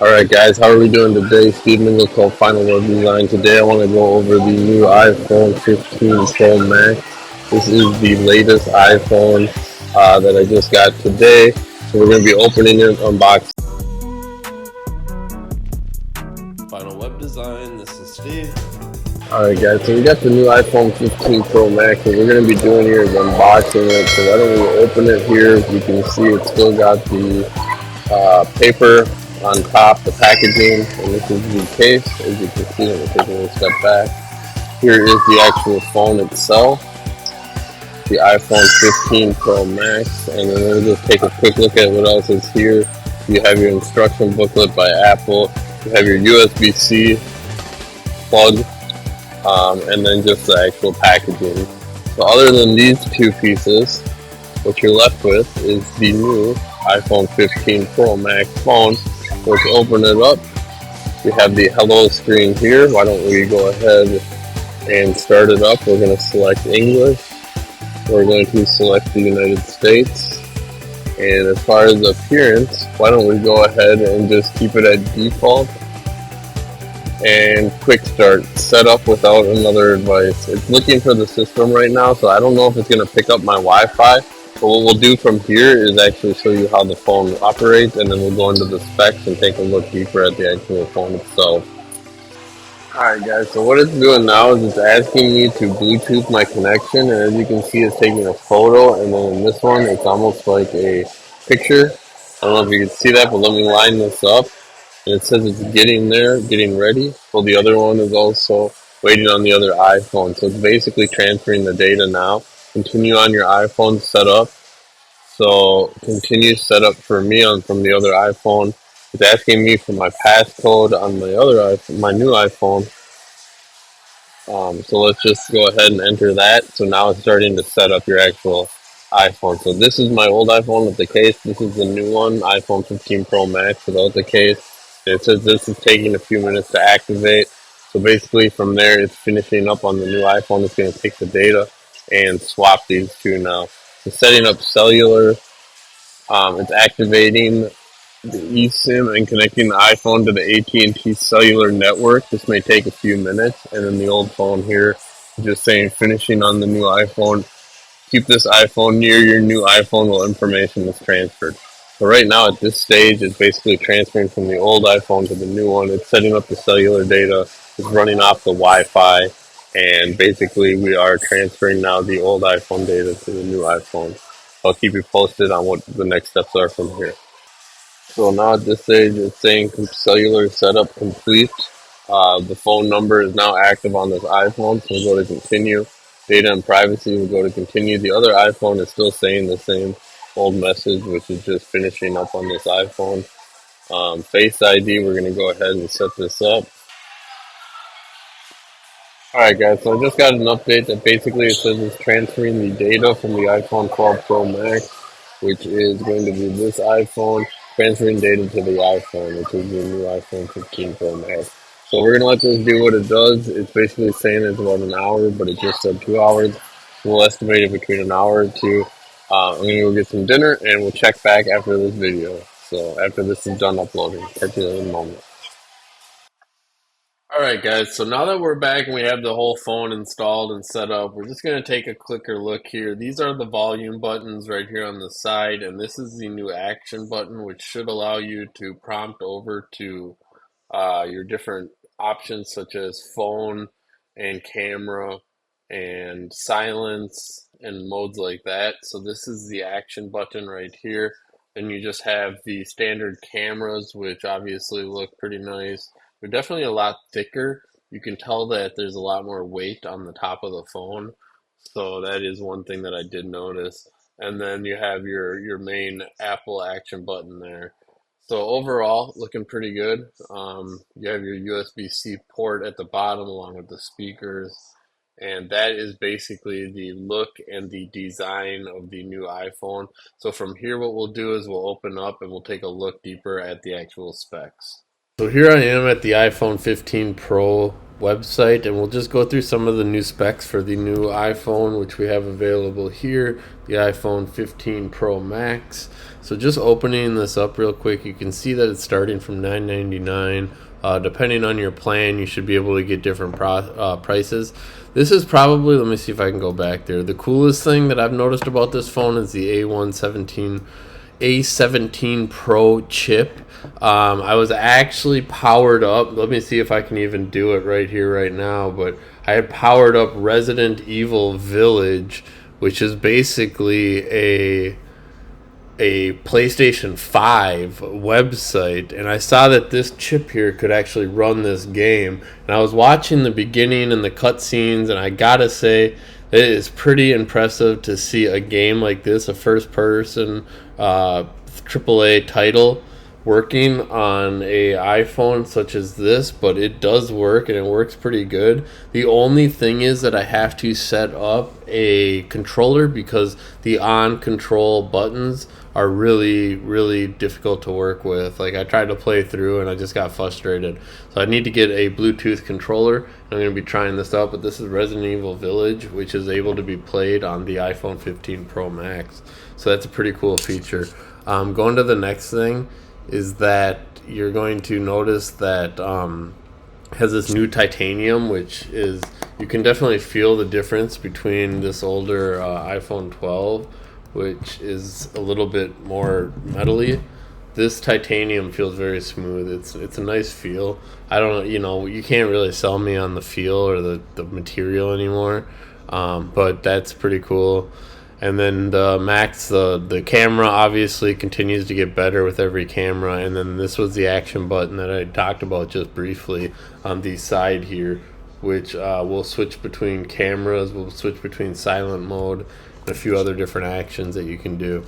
Alright guys, how are we doing today? Spetember called Final Web Design. Today I want to go over the new iPhone 15 Pro Max. This is the latest iPhone that I just got today. So we're going to be opening it, unboxing. Final Web Design, this is Steve. Alright guys, so we got the new iPhone 15 Pro Max. What we're going to be doing here is unboxing it. So why don't we open it here? As you can see, it's still got the paper on top, the packaging, and this is the case. As you can see, I'm going to take a little step back. Here is the actual phone itself, the iPhone 15 Pro Max, and then we'll just take a quick look at what else is here. You have your instruction booklet by Apple, you have your USB-C plug, and then just the actual packaging. So other than these two pieces, what you're left with is the new iPhone 15 Pro Max phone. Let's open it up. We have the hello screen here. Why don't we go ahead and start it up? We're going to select English. We're going to select the United States. And as far as appearance, why don't we go ahead and just keep it at default and quick start. Set up without another device. It's looking for the system right now, so I don't know if it's going to pick up my Wi-Fi. But what we'll do from here is actually show you how the phone operates, and then we'll go into the specs and take a look deeper at the actual phone itself. Alright guys, so what it's doing now is it's asking me to Bluetooth my connection, and as you can see it's taking a photo, and then in this one it's almost like a picture. I don't know if you can see that, but let me line this up. And it says it's getting there, getting ready. Well, the other one is also waiting on the other iPhone. So it's basically transferring the data now. Continue on your iPhone setup. So continue setup for me on from the other iPhone. It's asking me for my passcode on my other iPhone, my new iPhone. So let's just go ahead and enter that. So now it's starting to set up your actual iPhone. So this is my old iPhone with the case. This is the new one, iPhone 15 Pro Max without the case. And it says this is taking a few minutes to activate. So basically from there, it's finishing up on the new iPhone. It's going to take the data and swap these two now. So setting up cellular, it's activating the eSIM and connecting the iPhone to the AT&T cellular network. This may take a few minutes, and then the old phone here, just saying finishing on the new iPhone. Keep this iPhone near your new iPhone while information is transferred. So right now at this stage, it's basically transferring from the old iPhone to the new one. It's setting up the cellular data. It's running off the Wi-Fi, and basically we are transferring now the old iPhone data to the new iPhone. I'll keep you posted on what the next steps are from here. So now at this stage, it's saying cellular setup complete. The phone number is now active on this iPhone, so we'll go to continue. Data and privacy, we'll go to continue. The other iPhone is still saying the same old message, which is just finishing up on this iPhone. Face ID, we're going to go ahead and set this up. Alright guys, so I just got an update that basically it says it's transferring the data from the iPhone 12 Pro Max, which is going to be this iPhone, transferring data to the iPhone, which is the new iPhone 15 Pro Max. So we're going to let this do what it does. It's basically saying it's about an hour, but it just said 2 hours. We'll estimate it between an hour or two. I'm going to go get some dinner, and we'll check back after this video. So after this is done uploading, catch you in a moment. Alright guys, so now that we're back and we have the whole phone installed and set up, we're just going to take a quicker look here. These are the volume buttons right here on the side, and this is the new action button, which should allow you to prompt over to your different options such as phone and camera and silence and modes like that. So this is the action button right here. Then you just have the standard cameras, which obviously look pretty nice. They're definitely a lot thicker. You can tell that there's a lot more weight on the top of the phone. So that is one thing that I did notice. And then you have your main Apple action button there. So overall, looking pretty good. You have your USB-C port at the bottom along with the speakers. And that is basically the look and the design of the new iPhone. So from here, what we'll do is we'll open up and we'll take a look deeper at the actual specs. So here I am at the iPhone 15 Pro website, and we'll just go through some of the new specs for the new iPhone, which we have available here, the iPhone 15 Pro Max. So just opening this up real quick, you can see that it's starting from $999. Depending on your plan, you should be able to get different prices. This is probably, let me see if I can go back there. The coolest thing that I've noticed about this phone is the A17 Pro chip. I was actually powered up. Let me see if I can even do it right here, right now. But I had powered up Resident Evil Village, which is basically a PlayStation 5 website, and I saw that this chip here could actually run this game. And I was watching the beginning and the cutscenes, and I gotta say, it is pretty impressive to see a game like this, a first-person AAA title, working on a iPhone such as this. But it does work, and it works pretty good. The only thing is that I have to set up a controller because the on control buttons are really difficult to work with. Like, I tried to play through and I just got frustrated. So I need to get a Bluetooth controller. I'm going to be trying this out, but this is Resident Evil Village, which is able to be played on the iPhone 15 Pro Max. So that's a pretty cool feature. Going to the next thing is that you're going to notice that has this new titanium, which is, you can definitely feel the difference between this older iPhone 12, which is a little bit more metally. This titanium feels very smooth. It's a nice feel. I don't, you can't really sell me on the feel or the material anymore, but that's pretty cool. And then the Max, the camera obviously continues to get better with every camera. And then this was the action button that I talked about just briefly on the side here, which will switch between cameras, will switch between silent mode, and a few other different actions that you can do.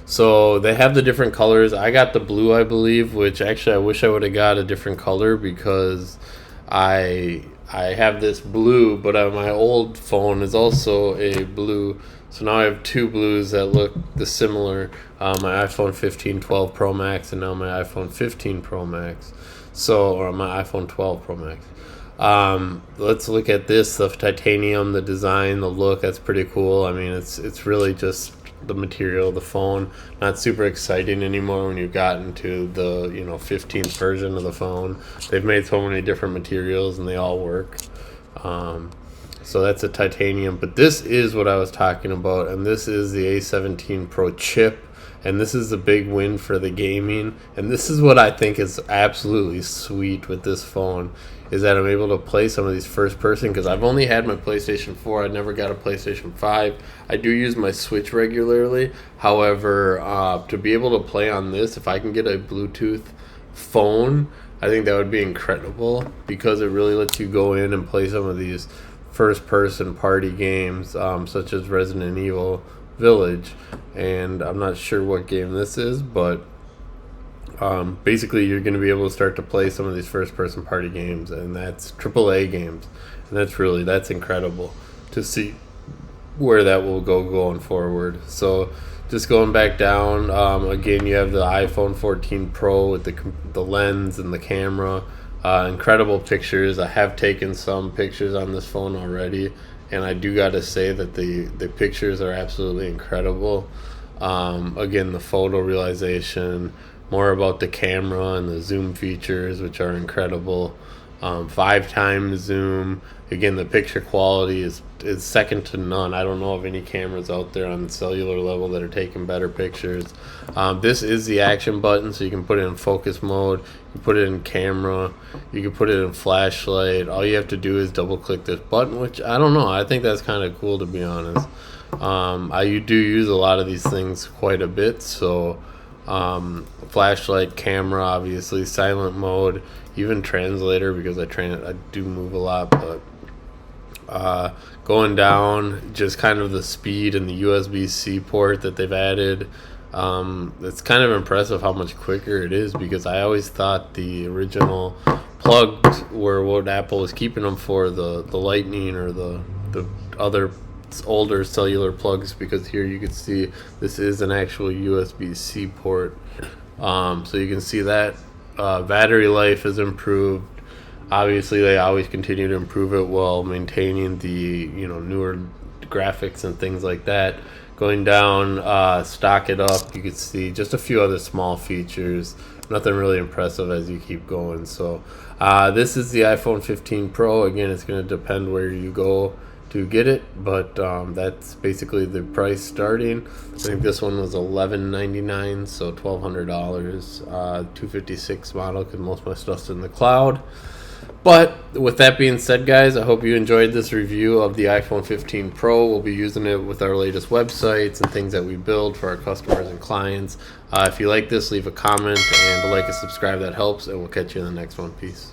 So they have the different colors. I got the blue, I believe, which actually I wish I would have got a different color because I have this blue, but my old phone is also a blue. So now I have two blues that look similar. My iPhone 15 12 Pro Max and now my iPhone 15 Pro Max. Or my iPhone 12 Pro Max. Let's look at this, the titanium, the design, the look. That's pretty cool. I mean, it's really just the material of the phone. Not super exciting anymore when you've gotten to the 15th version of the phone. They've made so many different materials and they all work. So that's a titanium, but this is what I was talking about, and this is the A17 Pro chip, and this is a big win for the gaming. And this is what I think is absolutely sweet with this phone, is that I'm able to play some of these first person, because I've only had my PlayStation 4. I never got a PlayStation 5. I do use my Switch regularly. However, to be able to play on this, if I can get a Bluetooth phone, I think that would be incredible, because it really lets you go in and play some of these first person party games, such as Resident Evil Village. And I'm not sure what game this is, but basically you're going to be able to start to play some of these first person party games, and that's AAA games, and that's incredible to see where that will go going forward. So just going back down, again, you have the iPhone 14 Pro with the lens and the camera. Incredible pictures. I have taken some pictures on this phone already, and I do got to say that the pictures are absolutely incredible. Again, the photo realization, more about the camera and the zoom features, which are incredible. 5 times zoom. Again, the picture quality is second to none. I don't know of any cameras out there on the cellular level that are taking better pictures. This is the action button, so you can put it in focus mode, you can put it in camera, you can put it in flashlight. All you have to do is double click this button, which I don't know, I think that's kind of cool, to be honest. I do use a lot of these things quite a bit, so flashlight, camera, obviously, silent mode, even translator, because I do move a lot. But going down, just kind of the speed and the USB-C port that they've added, it's kind of impressive how much quicker it is, because I always thought the original plugs were what Apple was keeping them for, the lightning or the other older cellular plugs, because here you can see this is an actual USB-C port. So you can see that battery life is improved. Obviously, they always continue to improve it while maintaining the newer graphics and things like that. Going down, stock it up, you can see just a few other small features. Nothing really impressive as you keep going. So this is the iPhone 15 Pro. Again, it's going to depend where you go to get it, but that's basically the price starting. I think this one was $11.99, so $1,200. 256 model, because most of my stuff's in the cloud. But with that being said, guys, I hope you enjoyed this review of the iPhone 15 Pro. We'll be using it with our latest websites and things that we build for our customers and clients. If you like this, leave a comment and like and subscribe. That helps, and we'll catch you in the next one. Peace.